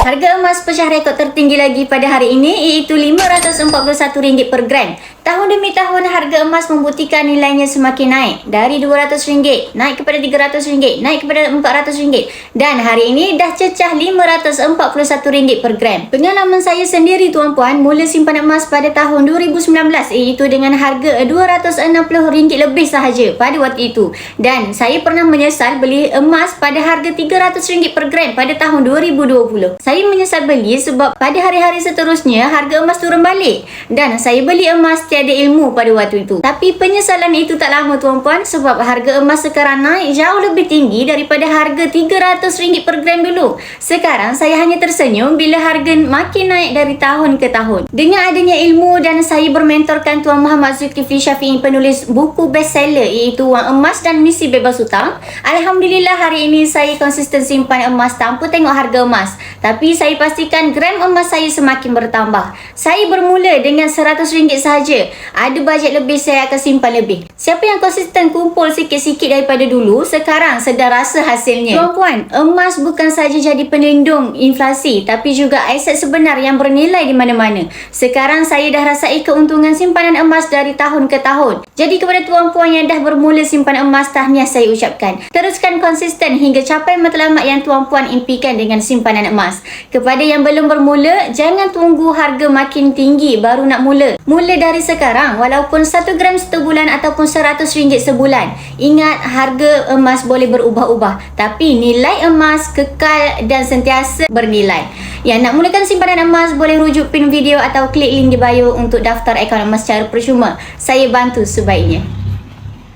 Harga emas pecah rekod tertinggi lagi pada hari ini iaitu RM541 per gram. Tahun demi tahun harga emas membuktikan nilainya semakin naik. Dari RM200 naik kepada RM300, naik kepada RM400 dan hari ini dah cecah RM541 per gram. Pengalaman saya sendiri tuan-puan mula simpan emas pada tahun 2019 iaitu dengan harga RM260 lebih sahaja pada waktu itu. Dan saya pernah menyesal beli emas pada harga RM300 per gram pada tahun 2020. Saya menyesal beli sebab pada hari-hari seterusnya harga emas turun balik dan saya beli emas tiada ilmu pada waktu itu. Tapi penyesalan itu tak lama tuan-puan sebab harga emas sekarang naik jauh lebih tinggi daripada harga RM300 per gram dulu. Sekarang saya hanya tersenyum bila harga makin naik dari tahun ke tahun. Dengan adanya ilmu dan saya bermentorkan Tuan Muhammad Zulkifli Syafi'i, penulis buku bestseller iaitu Wang Emas dan Misi Bebas Hutang. Alhamdulillah hari ini saya konsisten simpan emas tanpa tengok harga emas. Tapi saya pastikan gram emas saya semakin bertambah. Saya bermula dengan RM100 sahaja. Ada bajet lebih, saya akan simpan lebih. Siapa yang konsisten kumpul sikit-sikit daripada dulu, sekarang sedang rasa hasilnya. Tuan-puan, emas bukan saja jadi pelindung inflasi, tapi juga aset sebenar yang bernilai di mana-mana. Sekarang saya dah rasai keuntungan simpanan emas dari tahun ke tahun. Jadi kepada tuan-puan yang dah bermula simpan emas, tahniah saya ucapkan. Teruskan konsisten hingga capai matlamat yang tuan-puan impikan dengan simpanan emas. Kepada yang belum bermula, jangan tunggu harga makin tinggi baru nak mula. Mula dari sekarang, walaupun 1 gram sebulan ataupun RM100 sebulan. Ingat, harga emas boleh berubah-ubah, tapi nilai emas kekal dan sentiasa bernilai. Yang nak mulakan simpanan emas boleh rujuk pin video atau klik link di bio untuk daftar akaun emas secara percuma. Saya bantu sebaiknya.